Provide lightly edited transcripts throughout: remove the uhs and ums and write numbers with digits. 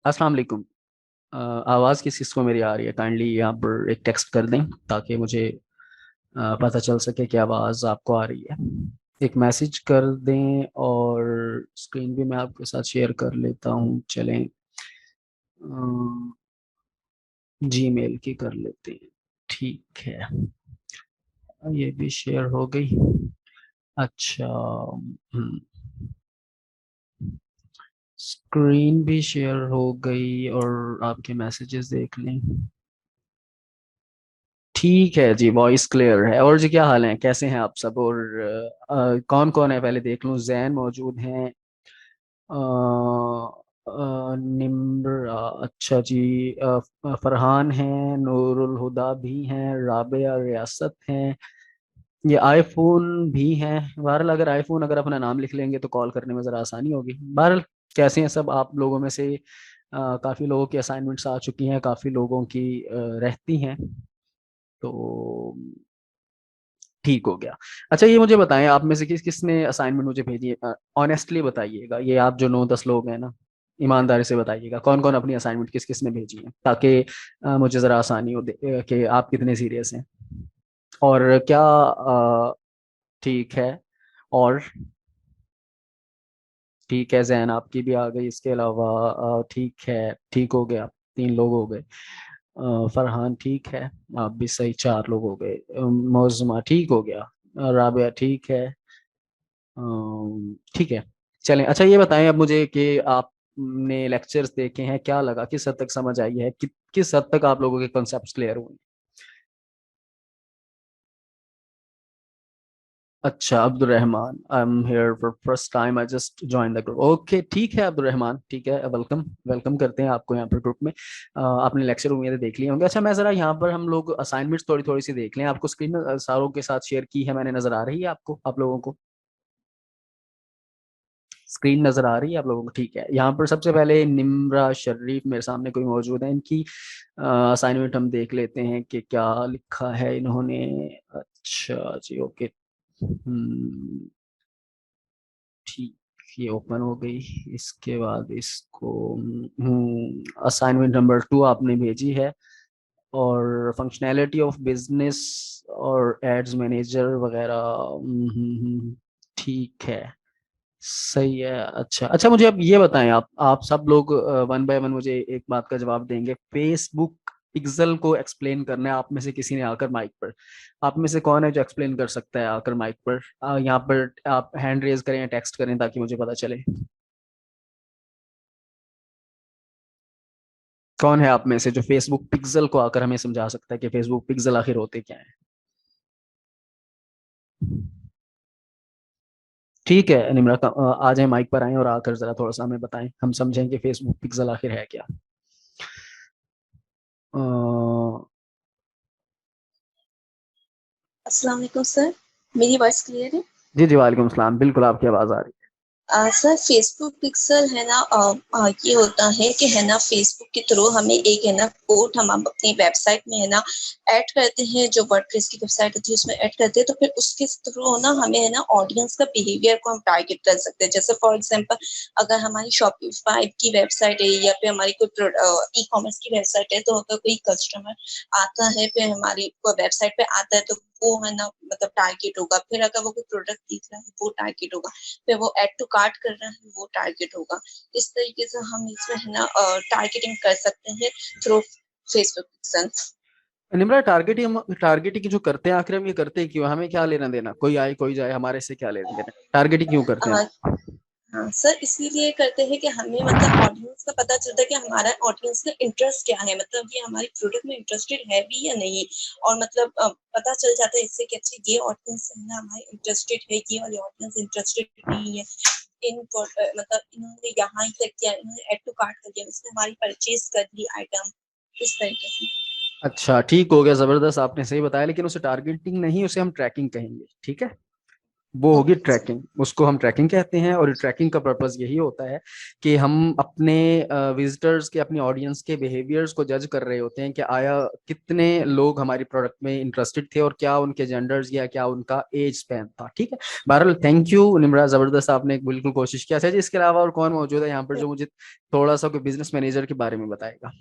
अस्सलाम वालेकुम। आवाज़ किस किस को मेरी आ रही है? काइंडली यहाँ पर एक टेक्स्ट कर दें ताकि मुझे पता चल सके कि आवाज़ आपको आ रही है। एक मैसेज कर दें और स्क्रीन भी मैं आपके साथ शेयर कर लेता हूँ। चलें, जीमेल की कर लेते हैं। ठीक है, ये भी शेयर हो गई। अच्छा, स्क्रीन भी शेयर हो गई और आपके मैसेजेस देख लें। ठीक है जी, वॉइस क्लियर है। और जी, क्या हाल है? कैसे हैं आप सब? और कौन कौन है पहले देख लूं। जैन मौजूद हैं, निम्र, अच्छा जी, फरहान हैं, नूरुल हुदा भी हैं, राबिया रियासत हैं, ये आईफोन भी हैं। बहरहाल अगर आईफोन अगर अपना नाम लिख लेंगे तो कॉल करने में ज़रा आसानी होगी। बहरहाल, कैसे हैं सब आप लोगों में से? काफ़ी लोगों की असाइनमेंट्स आ चुकी हैं, काफ़ी लोगों की रहती हैं, तो ठीक हो गया। अच्छा, ये मुझे बताएं, आप में से किस किसने असाइनमेंट मुझे भेजी है? ऑनेस्टली बताइएगा, ये आप जो 9-10 लोग हैं ना, ईमानदारी से बताइएगा कौन कौन अपनी असाइनमेंट किस किस ने भेजी है, ताकि मुझे ज़रा आसानी हो कि आप कितने सीरियस हैं। और क्या ठीक है। और ठीक है, जैन आपकी भी आ गई। इसके अलावा ठीक है, ठीक हो गया। 3 लोग हो गए। फरहान ठीक है, आप भी सही, 4 लोग हो गए। मौजमा ठीक हो गया। राबिया ठीक है। ठीक है। चलें, अच्छा ये बताएं अब मुझे कि आपने लेक्चर्स देखे हैं, क्या लगा, किस हद तक समझ आई है, किस हद तक आप लोगों के कॉन्सेप्ट्स क्लियर हुए? अच्छा, Abdul Rahman, I am here for first time, I just join the group. Okay, ठीक है अब्दुलरहमान, ठीक है, वेलकम। वेलकम करते हैं आपको यहाँ पर ग्रुप में। आपने लेक्चर उम्मीद है देख लिए होंगे। अच्छा, मैं ज़रा यहाँ पर हम लोग असाइनमेंट्स थोड़ी थोड़ी सी देख लें। आपको स्क्रीन में सारों के साथ शेयर की है मैंने, नज़र आ रही है आपको, आप लोगों को स्क्रीन नजर आ रही है आप लोगों को? ठीक है। यहाँ पर सबसे पहले निम्रा शरीफ मेरे सामने कोई मौजूद है, इनकी असाइनमेंट हम देख लेते हैं कि क्या लिखा है इन्होंने। अच्छा जी, ओके। ठीक, ये ओपन हो गई। इसके बाद इसको असाइनमेंट नंबर 2 आपने भेजी है, और फंक्शनैलिटी ऑफ बिजनेस और एड्स मैनेजर वगैरह। ठीक है, सही है। अच्छा अच्छा, मुझे अब ये बताएं, आप सब लोग वन बाय वन मुझे एक बात का जवाब देंगे। फेसबुक पिक्सल को एक्सप्लेन करना है आप में से किसी ने आकर माइक पर। आप में से कौन है जो एक्सप्लेन कर सकता है आकर माइक पर? यहाँ पर आप हैंड रेज करें या टेक्स्ट करें ताकि मुझे पता चले कौन है आप में से जो फेसबुक पिक्सल को आकर हमें समझा सकता है कि फेसबुक पिक्सल आखिर होते क्या है। ठीक है निम्रा, आ जाए, माइक पर आए और आकर जरा थोड़ा सा हमें बताएं, हम समझें कि फेसबुक पिक्सल आखिर है क्या। अ, अस्सलाम वालेकुम सर। मेरी वॉइस क्लियर है? जी जी, वालेकुम सलाम, बिल्कुल आपकी आवाज़ आ रही सर फेसबुक पिक्सल है ना, ये होता है कि है ना फेसबुक के थ्रू हमें एक है ना कोड हम अपनी वेबसाइट में है ना ऐड करते हैं, जो वर्डप्रेस की वेबसाइट होती है उसमें ऐड करते हैं, तो फिर उसके थ्रू ना हमें है ना ऑडियंस का बिहेवियर को हम टारगेट कर सकते हैं। जैसे फॉर एग्जांपल, अगर हमारी शॉपिफाई की वेबसाइट है या फिर हमारी कोई ई कॉमर्स की वेबसाइट है, तो अगर कोई कस्टमर आता है फिर हमारी वेबसाइट पे आता है, तो वो है ना मतलब टारगेट होगा। फिर अगर वो कोई प्रोडक्ट दिख रहा है वो टारगेट होगा, फिर वो ऐड टू कार्ट कर रहा है वो टारगेट होगा। इस तरीके से हम इसमें है ना टारगेटिंग कर सकते हैं थ्रू फेसबुक पिक्सल। है। निम्रा, टारगेटिंग जो करते हैं आखिर हम ये करते हैं क्यों? हमें क्या लेना देना, कोई आए कोई जाए, हमारे से क्या लेना देना? टारगेटिंग क्यों करते हैं हाँ हम? सर, इसीलिए करते हैं कि हमें मतलब ऑडियंस का पता चलता है कि हमारा ऑडियंस का इंटरेस्ट क्या है, मतलब ये हमारे प्रोडक्ट में इंटरेस्टेड है भी या नहीं। और मतलब पता चल जाता है इससे कि अच्छा ये ऑडियंस है ना हमारे इंटरेस्टेड है, ये वाली ऑडियंस इंटरेस्टेड नहीं है। मतलब इन्होंने यहाँ ही तक किया, इन्होंने ऐड टू कार्ट कर दिया, इसने हमारी परचेज कर ली आइटम, इस तरीके से। अच्छा, ठीक हो गया, जबरदस्त, आपने सही बताया, लेकिन उसे टारगेटिंग नहीं, उसे हम ट्रैकिंग कहेंगे, ठीक है। वो होगी ओके सर। ट्रैकिंग, उसको हम ट्रैकिंग कहते हैं। और ट्रैकिंग का पर्पस यही होता है कि हम अपने विजिटर्स के, अपनी ऑडियंस के बिहेवियर्स को जज कर रहे होते हैं कि आया कितने लोग हमारी प्रोडक्ट में इंटरेस्टेड थे और क्या उनके जेंडर्स या क्या उनका एज स्पैन था। ठीक है। बहरहाल थैंक यू निम्रा, जबरदस्त आपने बिल्कुल कोशिश किया। अच्छा जी, इसके अलावा और कौन मौजूद है यहाँ पर जो मुझे थोड़ा सा कोई बिजनेस मैनेजर के बारे में बताएगा?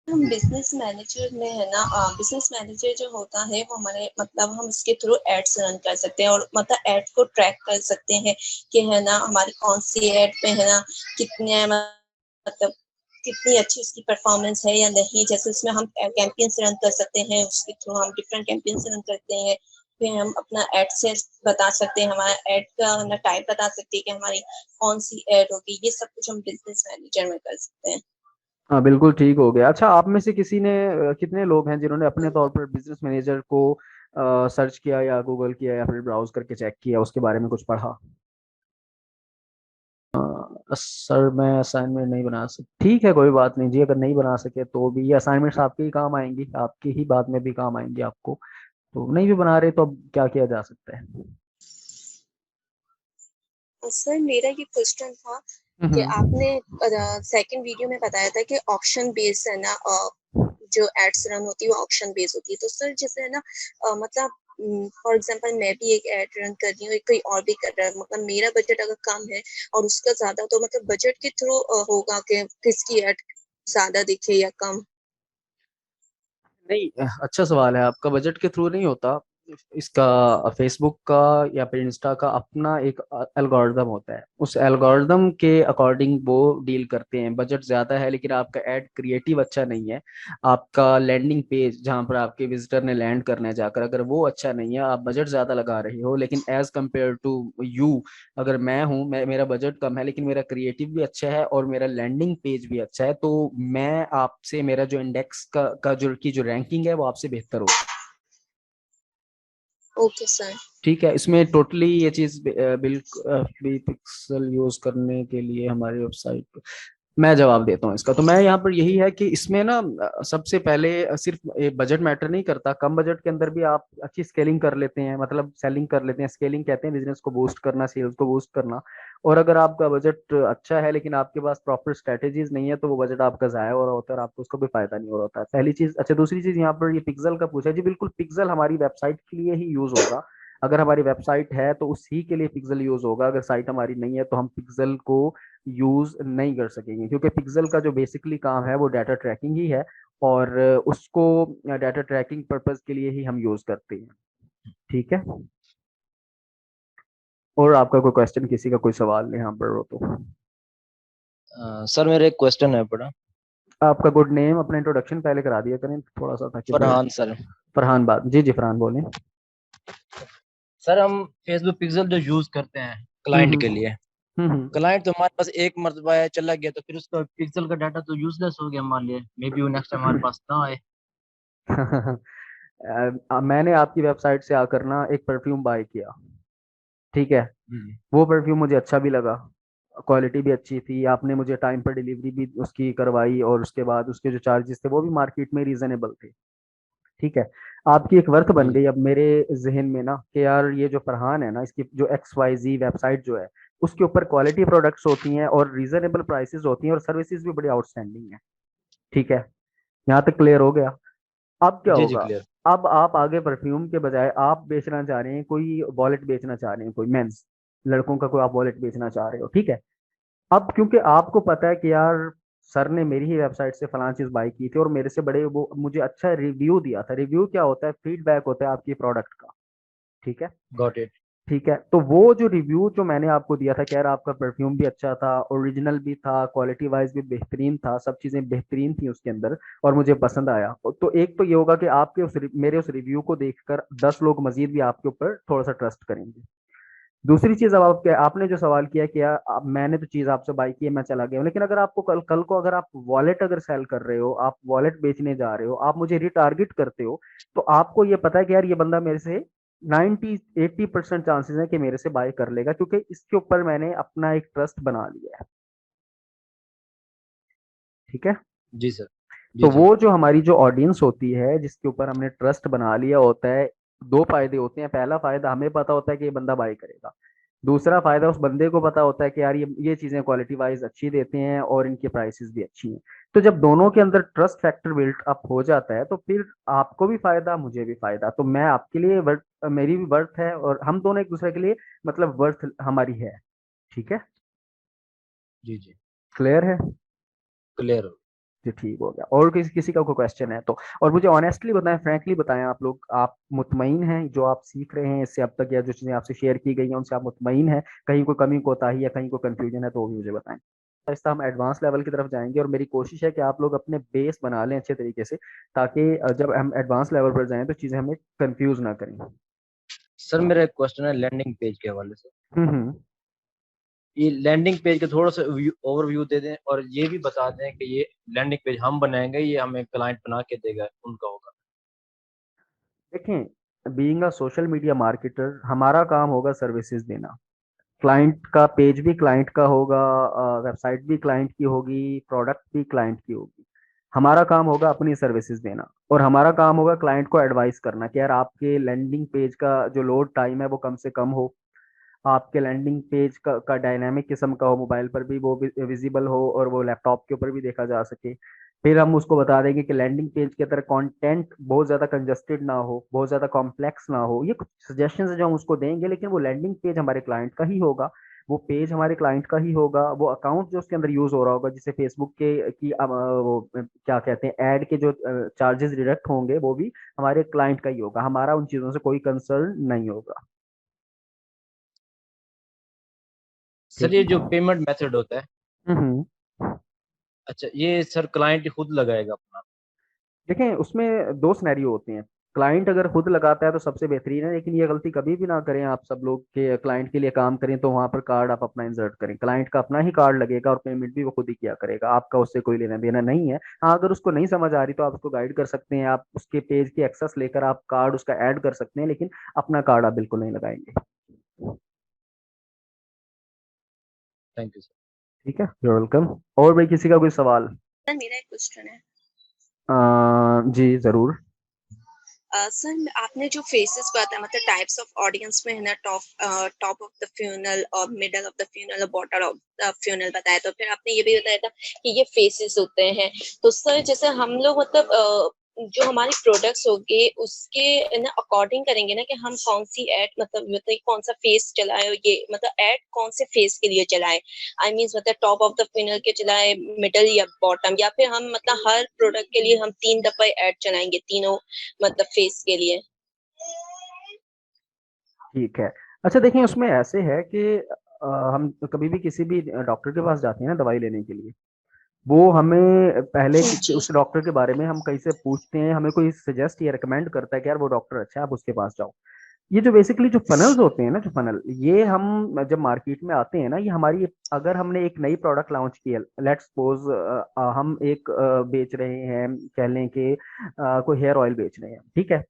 हम बिजनेस मैनेजर में है ना, बिजनेस मैनेजर जो होता है वो हमारे मतलब हम उसके थ्रू एड्स रन कर सकते हैं और मतलब एड को ट्रैक कर सकते हैं कि है ना हमारी कौन सी एड पे है ना कितने मतलब कितनी अच्छी उसकी परफॉर्मेंस है या नहीं। जैसे उसमें हम कैंपेन्स रन कर सकते हैं, उसके थ्रू हम डिफरेंट कैंपेन्स रन करते हैं। फिर हम अपना एड से बता सकते हैं, हमारा एड का ना टाइप बता सकते हैं कि हमारी कौन सी एड होगी। ये सब कुछ हम बिजनेस मैनेजर में कर सकते हैं। हाँ बिल्कुल ठीक हो गया। अच्छा, आप में से किसी ने कितने लोग हैं जिन्होंने अपने तौर पर बिजनेस मैनेजर को सर्च किया या गूगल किया या फिर ब्राउज करके चेक किया, उसके बारे में कुछ पढ़ा? सर मैं असाइनमेंट नहीं बना सकता। ठीक है, कोई बात नहीं जी, अगर नहीं बना सके तो भी ये असाइनमेंट्स आपके ही काम आएंगी, आपकी ही बाद में भी काम आएंगी आपको। तो नहीं भी बना रहे तो अब क्या किया जा सकता है? सर मेरा ये क्वेश्चन था कि हम्म। आपने सेकंड वीडियो में बताया था कि ऑप्शन बेस्ड है ना, जो एड्स रन होती है वो ऑप्शन बेस्ड होती है। तो सर जैसे है ना मतलब फॉर एग्जांपल मैं भी एक एड रन कर रही हूँ, एक कोई और भी कर रहा है, मतलब मेरा बजट अगर कम है और उसका ज्यादा, तो मतलब बजट के थ्रू होगा कि किसकी एड ज्यादा दिखे या कम। नहीं, अच्छा सवाल है आपका। बजट के थ्रू नहीं होता इसका। फेसबुक का या फिर इंस्टा का अपना एक एल्गोरिदम होता है, उस एल्गोरिदम के अकॉर्डिंग वो डील करते हैं। बजट ज्यादा है लेकिन आपका एड क्रिएटिव अच्छा नहीं है, आपका लैंडिंग पेज जहां पर आपके विजिटर ने लैंड करना है जाकर, अगर वो अच्छा नहीं है, आप बजट ज्यादा लगा रहे हो लेकिन एज कम्पेयर टू यू, अगर मैं हूं, मेरा बजट कम है लेकिन मेरा क्रिएटिव भी अच्छा है और मेरा लैंडिंग पेज भी अच्छा है, तो मैं आपसे, मेरा जो इंडेक्स का जो रैंकिंग है वो आपसे बेहतर होगी। Okay sir. ठीक है। इसमें टोटली ये चीज बिल्कुल भी पिक्सल यूज करने के लिए हमारी वेबसाइट, मैं जवाब देता हूँ इसका। तो मैं यहाँ पर यही है कि इसमें ना सबसे पहले सिर्फ बजट मैटर नहीं करता। कम बजट के अंदर भी आप अच्छी स्केलिंग कर लेते हैं, मतलब सेलिंग कर लेते हैं। स्केलिंग कहते हैं बिजनेस को बूस्ट करना, सेल्स को बूस्ट करना। और अगर आपका बजट अच्छा है लेकिन आपके पास प्रॉपर स्ट्रेटेजीज नहीं है तो वो बजट आपका जाया हो रहा होता है और आपको उसका कोई फायदा नहीं हो रहा होता है, पहली चीज। अच्छा, दूसरी चीज यहाँ पर ये पिक्सल का पूछा जी, बिल्कुल पिक्सल हमारी वेबसाइट के लिए ही यूज होगा। अगर हमारी वेबसाइट है तो उसी के लिए पिक्सल यूज होगा, अगर साइट हमारी नहीं है तो हम पिक्सल को यूज नहीं कर सकेंगे, क्योंकि पिक्सल का जो बेसिकली काम है वो डाटा ट्रैकिंग ही है। और उसको डाटा ट्रैकिंग पर्पज के लिए ही हम यूज करते हैं। ठीक है। और आपका कोई क्वेश्चन, किसी का कोई सवाल नहीं यहाँ पर हो तो? सर मेरा एक क्वेश्चन है बड़ा। आपका गुड नेम, अपना इंट्रोडक्शन पहले करा दिया करें थोड़ा सा, ताकि वो। फरहान सर। फरहान बात, जी जी फरहान बोलें। सर हम फेसबुक पिक्सल जो यूज करते हैं हम्म क्लाइंट के हम्म लिए, हम्म। क्लाइंट तो हमारे पास एक मरतबा है चला गया, तो फिर उसका पिक्सल का डाटा तो यूजलेस हो गया हमारे लिए, मे बी वो नेक्स्ट हमारे पास ना आए। मैंने आपकी वेबसाइट से आकर ना एक परफ्यूम बाय किया। ठीक है। हम्म। वो परफ्यूम मुझे अच्छा भी लगा, क्वालिटी भी अच्छी थी, आपने मुझे टाइम पर डिलीवरी भी उसकी करवाई, और उसके बाद उसके जो चार्जेस थे वो भी मार्केट में रीजनेबल थे। ठीक है। आपकी एक वर्थ बन जी। गई अब मेरे जहन में ना कि यार ये जो फरहान है ना, इसकी जो XYZ वेबसाइट जो है, उसके ऊपर क्वालिटी प्रोडक्ट्स होती हैं और रीजनेबल प्राइसेस होती हैं और सर्विसेज भी बड़ी आउटस्टैंडिंग है। ठीक है। यहाँ तक क्लियर हो गया? अब क्या जी जी होगा? क्लियर। अब आप आगे परफ्यूम के बजाय आप बेचना चाह रहे हैं, कोई वॉलेट बेचना चाह रहे हैं, कोई मेंस, लड़कों का कोई आप वॉलेट बेचना चाह रहे हो। ठीक है। अब क्योंकि आपको पता है कि यार सर ने मेरी ही वेबसाइट से फलां चीज बाई की थी और मेरे से बड़े वो मुझे अच्छा रिव्यू दिया था। रिव्यू क्या होता है? फीडबैक होता है आपकी प्रोडक्ट का। ठीक है। Got it. ठीक है। तो वो जो रिव्यू जो मैंने आपको दिया था, कह रहा आपका परफ्यूम भी अच्छा था, ओरिजिनल भी था, क्वालिटी वाइज भी बेहतरीन था, सब चीजें बेहतरीन थी उसके अंदर, और मुझे पसंद आया। तो एक तो ये होगा कि आपके मेरे उस रिव्यू को देखकर 10 लोग मजीद भी आपके ऊपर थोड़ा सा ट्रस्ट करेंगे। दूसरी चीज, अब आपने जो सवाल किया कि यार मैंने तो चीज आपसे बाई की है, मैं चला गया हूँ, लेकिन अगर आपको कल कल को अगर आप वॉलेट अगर सेल कर रहे हो, आप वॉलेट बेचने जा रहे हो, आप मुझे रिटारगेट करते हो, तो आपको ये पता है कि यार ये बंदा मेरे से 90-80% चांसेस है कि मेरे से बाय कर लेगा, क्योंकि इसके ऊपर मैंने अपना एक ट्रस्ट बना लिया है। ठीक है। जी सर। जी तो जी। वो जो हमारी जो ऑडियंस होती है जिसके ऊपर हमने ट्रस्ट बना लिया होता है, दो फायदे होते हैं। पहला फायदा हमें पता होता है कि ये बंदा बाई करेगा, दूसरा फायदा उस बंदे को पता होता है कि यार ये चीजें क्वालिटी वाइज अच्छी देते हैं और इनकी प्राइसेस भी अच्छी हैं। तो जब दोनों के अंदर ट्रस्ट फैक्टर बिल्ट अप हो जाता है तो फिर आपको भी फायदा, मुझे भी फायदा। तो मैं आपके लिए वर्थ, मेरी भी वर्थ है, और हम दोनों एक दूसरे के लिए मतलब वर्थ हमारी है। ठीक है, जी जी, क्लियर है? क्लियर। जी ठीक हो गया। और किसी किसी का कोई क्वेश्चन है तो, और मुझे ऑनेस्टली बताएं, फ्रैंकली बताएं, आप लोग, आप मुतमईन हैं जो आप सीख रहे हैं इससे अब तक, या जो चीजें आपसे शेयर की गई हैं उनसे आप मुतमईन हैं? कहीं कोई कमी कोताही या कहीं कोई कंफ्यूजन है तो वो भी मुझे बताएं। आहिस्ता हम एडवांस लेवल की तरफ जाएंगे, और मेरी कोशिश है कि आप लोग अपने बेस बना लें अच्छे तरीके से, ताकि जब हम एडवांस लेवल पर जाएं तो चीजें हमें कंफ्यूज ना करें। सर मेरा एक क्वेश्चन है लैंडिंग पेज के हवाले से। हम्म। ये लैंडिंग पेज का थोड़ा सा ओवरव्यू दे दें, और ये भी बता दें कि ये लैंडिंग पेज हम बनाएंगे, ये हमें क्लाइंट बना के देगा, उनका होगा। देखें, being a social media marketer हमारा काम होगा सर्विसेज देना। क्लाइंट का पेज भी क्लाइंट का होगा, वेबसाइट भी क्लाइंट की होगी, प्रोडक्ट भी क्लाइंट की होगी। हमारा काम होगा अपनी सर्विसेज देना, और हमारा काम होगा क्लाइंट को एडवाइस करना कि यार आपके लैंडिंग पेज का जो लोड टाइम है वो कम से कम हो, आपके लैंडिंग पेज का डायनामिक किस्म का हो, मोबाइल पर भी वो विजिबल हो और वो लैपटॉप के ऊपर भी देखा जा सके। फिर हम उसको बता देंगे कि लैंडिंग पेज के अंदर कंटेंट बहुत ज़्यादा कंजस्टेड ना हो, बहुत ज़्यादा कॉम्प्लेक्स ना हो। ये कुछ सजेशंस है जो हम उसको देंगे, लेकिन वो लैंडिंग पेज हमारे क्लाइंट का ही होगा, वो पेज हमारे क्लाइंट का ही होगा। वो अकाउंट जो उसके अंदर यूज हो रहा होगा, जिसे फेसबुक के की वो क्या कहते हैं, ऐड के जो चार्जेस डिडक्ट होंगे वो भी हमारे क्लाइंट का ही होगा। हमारा उन चीज़ों से कोई कंसर्न नहीं होगा। सर ठीक ये जो है। पेमेंट मेथड होता है, हम्म। अच्छा ये सर क्लाइंट खुद लगाएगा अपना? देखें, उसमें दो सिनेरियो होते हैं। क्लाइंट अगर खुद लगाता है तो सबसे बेहतरीन है, लेकिन ये गलती कभी भी ना करें आप सब लोग के, क्लाइंट के लिए काम करें तो वहां पर कार्ड आप अपना इंसर्ट करें। क्लाइंट का अपना ही कार्ड लगेगा और पेमेंट भी वो खुद ही किया करेगा, आपका उससे कोई लेना देना नहीं है। हाँ, अगर उसको नहीं समझ आ रही तो आप उसको गाइड कर सकते हैं, आप उसके पेज की एक्सेस लेकर आप कार्ड उसका ऐड कर सकते हैं, लेकिन अपना कार्ड आप बिल्कुल नहीं लगाएंगे। Thank you sir. ठीक है, you're वेलकम। और भाई किसी का कोई सवाल? सर मेरा एक क्वेश्चन है। जी जरूर। सर आपने जो फेसेस बताया, मतलब टाइप्स ऑफ ऑडियंस में है ना, टॉप ऑफ द फ्यूनल और मिडल ऑफ द फ्यूनल और बॉटम ऑफ द फ्यूनल बताया, तो फिर आपने ये भी बताया था कि ये फेसेस होते हैं। तो सर जैसे हम लोग मतलब जो हमारे प्रोडक्ट्स होंगे उसके ना अकॉर्डिंग करेंगे ना कि हम कौन सी एड मतलब कौन सा फेस चलाए, ये मतलब एड कौन से फेस के लिए चलाए। आई मीन्स मतलब टॉप ऑफ द फिनल के चलाए, मिडल या बॉटम, या फिर हम मतलब हर प्रोडक्ट के लिए हम 3 दफा ऐड चलाएंगे तीनों मतलब फेस के लिए। ठीक है। अच्छा देखिए, उसमें ऐसे है कि हम कभी भी किसी भी डॉक्टर के पास जाते हैं ना दवाई लेने के लिए, वो हमें पहले जी उस डॉक्टर के बारे में हम कहीं से पूछते हैं, हमें कोई सजेस्ट या रिकमेंड करता है कि यार वो डॉक्टर अच्छा है, आप उसके पास जाओ। ये जो बेसिकली जो फनल्स होते हैं ना, जो फनल, ये हम जब मार्केट में आते हैं ना, ये हमारी, अगर हमने एक नई प्रोडक्ट लॉन्च की है, लेट्स सपोज हम एक बेच रहे हैं, कह लें कि कोई हेयर ऑयल बेच रहे हैं, ठीक है।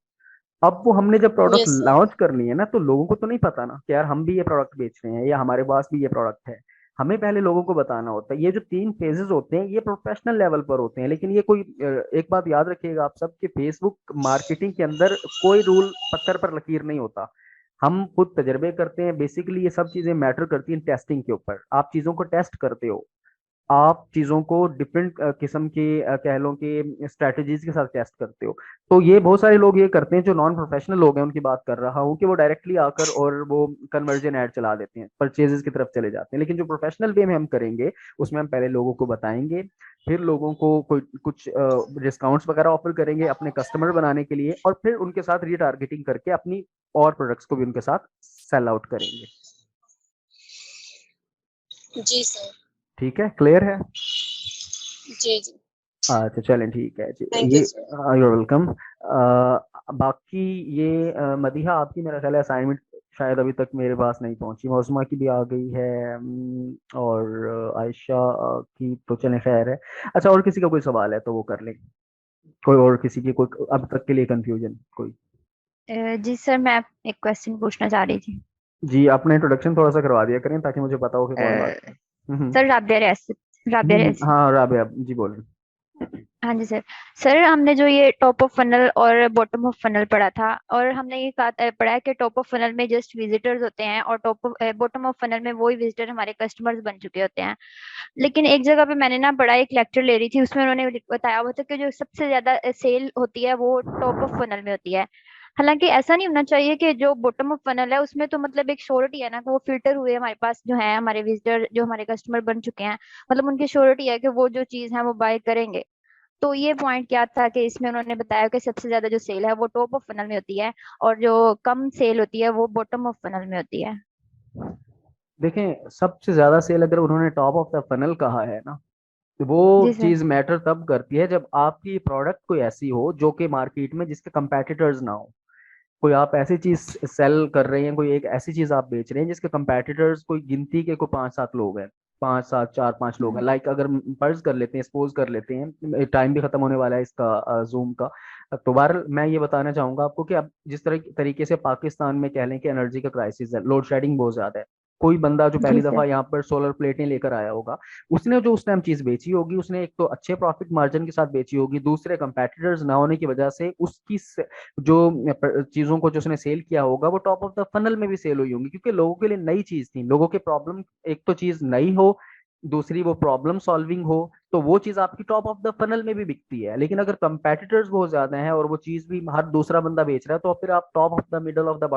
अब वो हमने जब प्रोडक्ट यस सर। लॉन्च करनी है ना, तो लोगों को तो नहीं पता ना कि यार हम भी ये प्रोडक्ट बेच रहे हैं या हमारे पास भी ये प्रोडक्ट है। हमें पहले लोगों को बताना होता है। ये जो 3 फेजेस होते हैं ये प्रोफेशनल लेवल पर होते हैं, लेकिन ये कोई एक बात याद रखिएगा आप सब, कि फेसबुक मार्केटिंग के अंदर कोई रूल पत्थर पर लकीर नहीं होता। हम खुद तजर्बे करते हैं। बेसिकली ये सब चीजें मैटर करती हैं टेस्टिंग के ऊपर। आप चीजों को टेस्ट करते हो, आप चीजों को डिफरेंट किस्म के कह लो कि स्ट्रेटजीज के साथ टेस्ट करते हो। तो ये बहुत सारे लोग ये करते हैं, जो नॉन प्रोफेशनल लोग हैं उनकी बात कर रहा हूँ, कि वो डायरेक्टली आकर और वो कन्वर्जन ऐड चला देते हैं, परचेजेस की तरफ चले जाते हैं। लेकिन जो प्रोफेशनल वे में हम करेंगे, उसमें हम पहले लोगों को बताएंगे, फिर लोगों को कोई कुछ डिस्काउंट्स वगैरह ऑफर करेंगे अपने कस्टमर बनाने के लिए, और फिर उनके साथ रीटारगेटिंग करके अपनी और प्रोडक्ट्स को भी उनके साथ सेल आउट करेंगे। जी सर। ठीक है, क्लियर है? जी जी। अच्छा चलें, ठीक है जी। थैंक ये यू सर। Your welcome. बाकी ये मदीहा, आपकी मेरा ख्याल है असाइनमेंट शायद अभी तक मेरे पास नहीं पहुंची। मौसमा की भी आ गई है, और आयशा की तो चलें खैर है। अच्छा, और किसी का कोई सवाल है तो वो कर लें। कोई और किसी की कोई अब तक के लिए कंफ्यूजन कोई? जी सर, मैं एक क्वेश्चन पूछना चाह रही थी। जी, अपना इंट्रोडक्शन थोड़ा सा करवा दिया करें ताकि मुझे पता हो कि कौन बात अ, कर। सर राबिया रियासत। राबिया रियासत। हाँ राबिया जी, बोलें। हाँ जी सर। सर हमने जो ये टॉप ऑफ फनल और बॉटम ऑफ फनल पढ़ा था, और हमने ये पढ़ा है कि टॉप ऑफ फनल में जस्ट विजिटर्स होते हैं और बॉटम ऑफ फनल में वही विजिटर हमारे कस्टमर्स बन चुके होते हैं। लेकिन एक जगह पे मैंने ना बड़ा एक लेक्चर ले रही थी, उसमें उन्होंने बताया हुआ था कि जो सबसे ज्यादा सेल होती है वो टॉप ऑफ फनल में होती है। हालांकि ऐसा नहीं होना चाहिए कि जो बॉटम ऑफ फनल है उसमें तो मतलब एक श्योरिटी है ना कि वो फिल्टर हुए हमारे पास जो है, हमारे विजिटर जो हमारे कस्टमर बन चुके हैं, मतलब उनकी श्योरिटी है कि वो जो चीज है वो बाय करेंगे। तो ये पॉइंट क्या था कि इसमें उन्होंने बताया कि सबसे ज्यादा जो सेल है वो टॉप ऑफ फनल में होती है, और जो कम सेल होती है वो बॉटम ऑफ फनल में होती है। देखें, सबसे ज्यादा सेल अगर उन्होंने टॉप ऑफ द फनल कहा है ना, तो वो जी सर। चीज मैटर तब करती है जब आपकी प्रोडक्ट कोई ऐसी हो जो कि मार्केट में जिसके कंपेटिटर्स ना हो। कोई आप ऐसी चीज सेल कर रहे हैं, कोई एक ऐसी चीज आप बेच रहे हैं जिसके कंपेटिटर्स कोई गिनती के कोई 5-7 लोग हैं, 5-7, 4-5 लोग हैं। हम्म। लाइक अगर फर्ज कर लेते हैं, सपोज कर लेते हैं, टाइम भी खत्म होने वाला है इसका जूम का। तो बार मैं ये बताना चाहूंगा आपको कि अब जिस तरह तरीके से पाकिस्तान में कह लें कि एनर्जी का क्राइसिस है, लोड शेडिंग बहुत ज्यादा है। कोई बंदा जो जी पहली दफा सर। यहाँ पर सोलर प्लेटें लेकर आया होगा, उसने जो उस टाइम चीज बेची होगी, उसने एक तो अच्छे प्रॉफिट मार्जिन के साथ बेची होगी, दूसरे कंपेटिटर्स ना होने की वजह से उसकी जो चीजों को जो उसने सेल किया होगा वो टॉप ऑफ द फनल में भी सेल हुई होंगी, क्योंकि लोगों के लिए नई चीज थी, लोगों के प्रॉब्लम। एक तो चीज नई हो, दूसरी वो प्रॉब्लम सॉल्विंग हो, तो वो चीज आपकी टॉप ऑफ द फनल में भी बिकती है। लेकिन अगर कंपेटिटर्स बहुत ज्यादा हैं और वो चीज भी हर दूसरा बंदा बेच रहा है, तो फिर आप top of the middle of the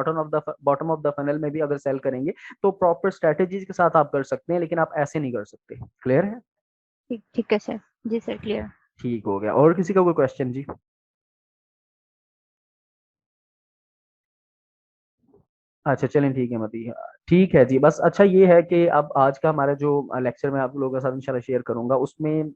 bottom of the funnel में भी अगर सेल करेंगे तो प्रॉपर स्ट्रेटेजीज के साथ आप कर सकते हैं, लेकिन आप ऐसे नहीं कर सकते। क्लियर है? ठीक ठीक है सर। जी सर, क्लियर। ठीक हो गया। और किसी का कोई क्वेश्चन जी? अच्छा चलें, ठीक है मती। ठीक है जी, बस अच्छा ये है कि अब आज का हमारा जो लेक्चर मैं आप लोगों के साथ इंशाल्लाह शेयर करूंगा, उसमें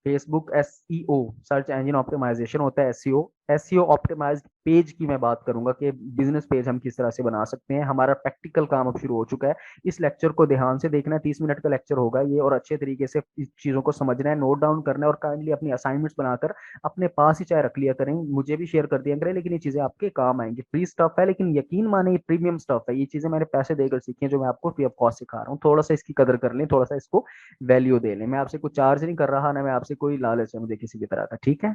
Facebook SEO, search engine optimization होता है, एसईओ, एसईओ ऑप्टिमाइज्ड पेज की मैं बात करूंगा कि बिजनेस पेज हम किस तरह से बना सकते हैं। हमारा प्रैक्टिकल काम अब शुरू हो चुका है। इस लेक्चर को ध्यान से देखना है, 30 मिनट का लेक्चर होगा ये, और अच्छे तरीके से इस चीज़ों को समझना है, नोट डाउन करना है, और काइंडली अपनी असाइनमेंट्स बनाकर अपने पास ही चाहे रख लिया करें, मुझे भी शेयर कर दिया करें, लेकिन ये चीजें आपके काम आएंगी। फ्री स्टफ है, लेकिन यकीन माने ये प्रीमियम स्टफ है। ये चीजें मैंने पैसे देकर सीखी हैं जो मैं आपको फ्री ऑफ कॉस्ट सिखा रहा हूँ। थोड़ा सा इसकी कदर कर लें, थोड़ा सा इसको वैल्यू दे लें। मैं आपसे कुछ चार्ज नहीं कर रहा, ना मैं आपसे कोई लालच है मुझे किसी भी तरह का। ठीक है?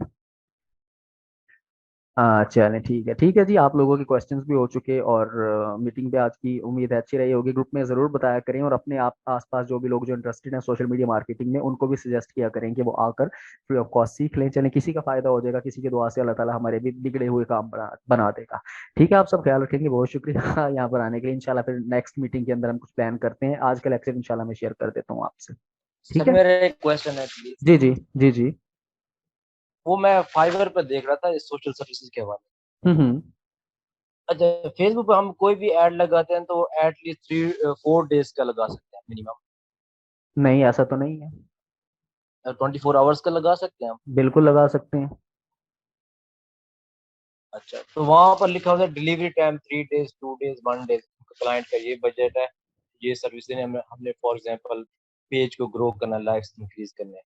हाँ चलें, ठीक है, ठीक है जी। आप लोगों के क्वेश्चंस भी हो चुके, और मीटिंग पे आज की उम्मीद है अच्छी रही होगी। ग्रुप में ज़रूर बताया करें, और अपने आप आसपास जो भी लोग जो इंटरेस्टेड हैं सोशल मीडिया मार्केटिंग में, उनको भी सजेस्ट किया करें कि वो आकर फ्री ऑफ कॉस्ट सीख लें। चलें, किसी का फायदा हो जाएगा, किसी की दुआ से अल्लाह ताला हमारे भी बिगड़े हुए काम बना देगा। ठीक है, आप सब ख्याल रखेंगे, बहुत शुक्रिया यहाँ पर आने के लिए। इंशाल्लाह फिर नेक्स्ट मीटिंग के अंदर हम कुछ प्लान करते हैं। आज का लेक्चर इंशाल्लाह मैं शेयर कर देता हूँ आपसे। ठीक सर है? मेरा एक क्वेश्चन है प्लीज। जी जी, जी जी। वो मैं फाइवर पर देख रहा था सोशल सर्विसेज के हवाले। हम्म। अच्छा, फेसबुक पे हम कोई भी ऐड लगाते हैं तो एटलीस्ट 3-4 डेज का लगा सकते हैं मिनिमम? नहीं, ऐसा तो नहीं है। 24 आवर्स का लगा सकते हैं हम? बिल्कुल लगा सकते हैं। अच्छा, तो वहां पर लिखा होता है delivery time 3 days, 2 days, 1 days. Client का ये बजट है, ये सर्विस देने हमने फॉर एग्जांपल पेज को ग्रो करना, लाइक्स इंक्रीज करने।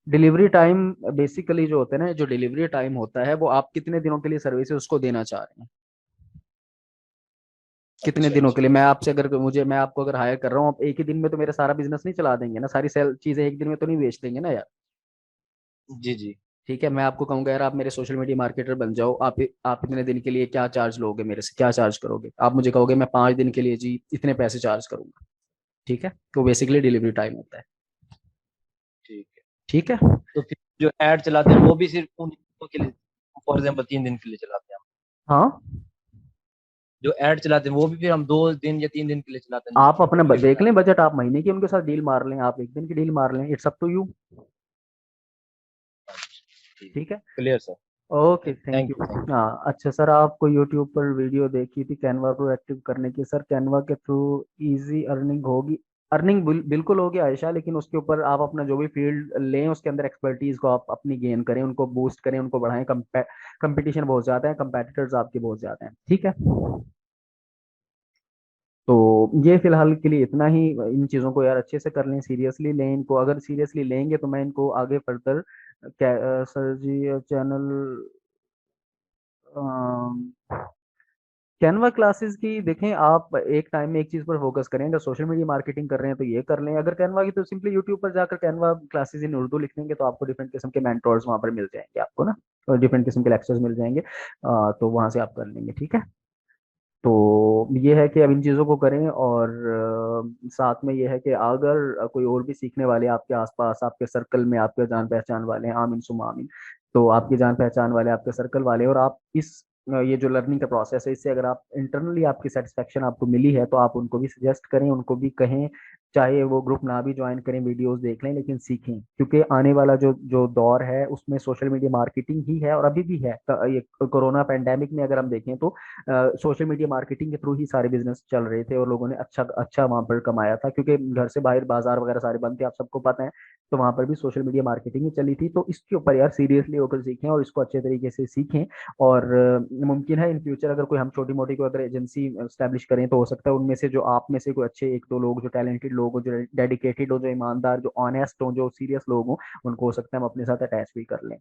डिलीवरी टाइम बेसिकली जो होता है ना, जो डिलीवरी टाइम होता है वो आप कितने दिनों के लिए सर्विस उसको देना चाह रहे हैं, कितने अच्छा दिनों के अच्छा। लिए। मैं आपसे अगर मुझे मैं आपको अगर हायर कर रहा हूँ, आप एक ही दिन में तो मेरा सारा बिजनेस नहीं चला देंगे ना, सारी सेल चीजें एक दिन में तो नहीं बेच देंगे ना यार। जी जी। ठीक है, मैं आपको कहूंगा यार आप मेरे सोशल मीडिया मार्केटर बन जाओ, आप इतने दिन के लिए क्या चार्ज लोगे, मेरे से क्या चार्ज करोगे? आप मुझे कहोगे मैं 5 दिन के लिए जी इतने पैसे चार्ज करूंगा। ठीक है, तो बेसिकली डिलीवरी टाइम होता है। ठीक है। ठीक है। तो फिर जो ऐड चलाते हैं वो भी सिर्फ उन दिनों के लिए, फॉर एग्जांपल 3 दिन के लिए चलाते हैं हम? हाँ, जो ऐड चलाते हैं वो भी फिर हम 2 दिन या 3 दिन के लिए चलाते हैं, आप अपना छुट्टियों के देख दौरान? लें बजट, आप महीने की उनके साथ डील मार लें, आप एक दिन की डील मार लें, इट्स अप टू यू। ठीक। ठीक है। Clear sir. Okay, thank thank you. You thank हाँ अच्छा सर, आपको यूट्यूब पर वीडियो देखी थी कैनवा को एक्टिव करने की, सर कैनवा के थ्रू इजी अर्निंग होगी? अर्निंग बिल्कुल होगी आयशा, लेकिन उसके ऊपर आप अपना जो भी फील्ड लें उसके अंदर एक्सपर्टीज को आप अपनी गेन करें, उनको बूस्ट करें, उनको बढ़ाएं। कंपटीशन बहुत ज़्यादा है, कंपेटिटर्स आपके बहुत ज़्यादा हैं। ठीक है, तो ये फिलहाल के लिए इतना ही। इन चीज़ों को यार अच्छे से कर लें, सीरियसली लें इनको। अगर सीरियसली लेंगे तो मैं इनको आगे फर्दर सर जी चैनल कैनवा क्लासेस की देखें, आप एक टाइम में एक चीज पर फोकस करें। अगर सोशल मीडिया मार्केटिंग कर रहे हैं तो ये कर लें, अगर कैनवा की तो सिंपली यूट्यूब पर जाकर कैनवा क्लासेस इन उर्दू लिख लेंगे तो आपको डिफरेंट किस्म के मेंटोर्स वहां पर मिल जाएंगे आपको ना, और डिफरेंट किस्म के लेक्चर्स मिल जाएंगे। तो वहां से आप कर लेंगे, ठीक है। तो ये है कि अब इन चीज़ों को करें, और साथ में ये है कि अगर कोई और भी सीखने वाले आपके आसपास, आपके सर्कल में, आपके जान पहचान वाले हैं, आमीन सुम आमीन, तो आपके जान पहचान वाले, आपके सर्कल वाले, और आप इस ये जो लर्निंग का प्रोसेस है इससे अगर आप इंटरनली आपकी सेटिस्फेक्शन आपको मिली है तो आप उनको भी सजेस्ट करें, उनको भी कहें, चाहे वो ग्रुप ना भी ज्वाइन करें, वीडियोस देख लें, लेकिन सीखें, क्योंकि आने वाला जो जो दौर है उसमें सोशल मीडिया मार्केटिंग ही है, और अभी भी है। ये कोरोना पेंडेमिक में अगर हम देखें तो सोशल मीडिया मार्केटिंग के थ्रू ही सारे बिजनेस चल रहे थे, और लोगों ने अच्छा अच्छा वहां पर कमाया था, क्योंकि घर से बाहर बाजार वगैरह सारे बंद थे, आप सबको पता है। तो वहां पर भी सोशल मीडिया मार्केटिंग ही चली थी। तो इसके ऊपर यार सीरियसली होकर सीखें और इसको अच्छे तरीके से सीखें। और मुमकिन है इन फ्यूचर अगर कोई हम छोटी मोटी कोई अगर एजेंसी स्टैब्लिश करें तो हो सकता है उनमें से जो आप में से कोई अच्छे एक दो लोग जो टैलेंटेड लोग हो, जो डेडिकेटेड हो, जो ईमानदार, जो ऑनेस्ट हो, जो सीरियस लोग हो, उनको हो सकता है हम अपने साथ अटैच भी कर लें।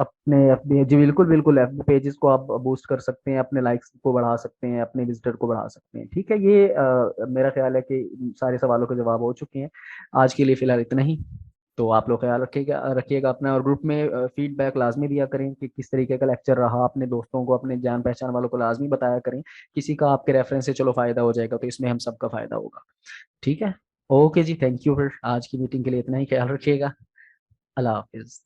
अपने एफबी जी बिल्कुल बिल्कुल, एफबी पेजेस को आप बूस्ट कर सकते हैं, अपने लाइक्स को बढ़ा सकते हैं, अपने विजिटर को बढ़ा सकते हैं, ठीक है। ये मेरा ख्याल है कि सारे सवालों के जवाब हो चुके हैं। आज के लिए फिलहाल इतना ही। तो आप लोग ख्याल रखिएगा रखिएगा अपना, और ग्रुप में फीडबैक लाजमी दिया करें कि किस तरीके का लेक्चर रहा, अपने दोस्तों को, अपने जान पहचान वालों को लाजमी बताया करें। किसी का आपके रेफरेंस से चलो फायदा हो जाएगा तो इसमें हम सबका फायदा होगा, ठीक है। ओके जी, थैंक यू। फिर आज की मीटिंग के लिए इतना ही, ख्याल रखिएगा। अल्लाह हाफिज।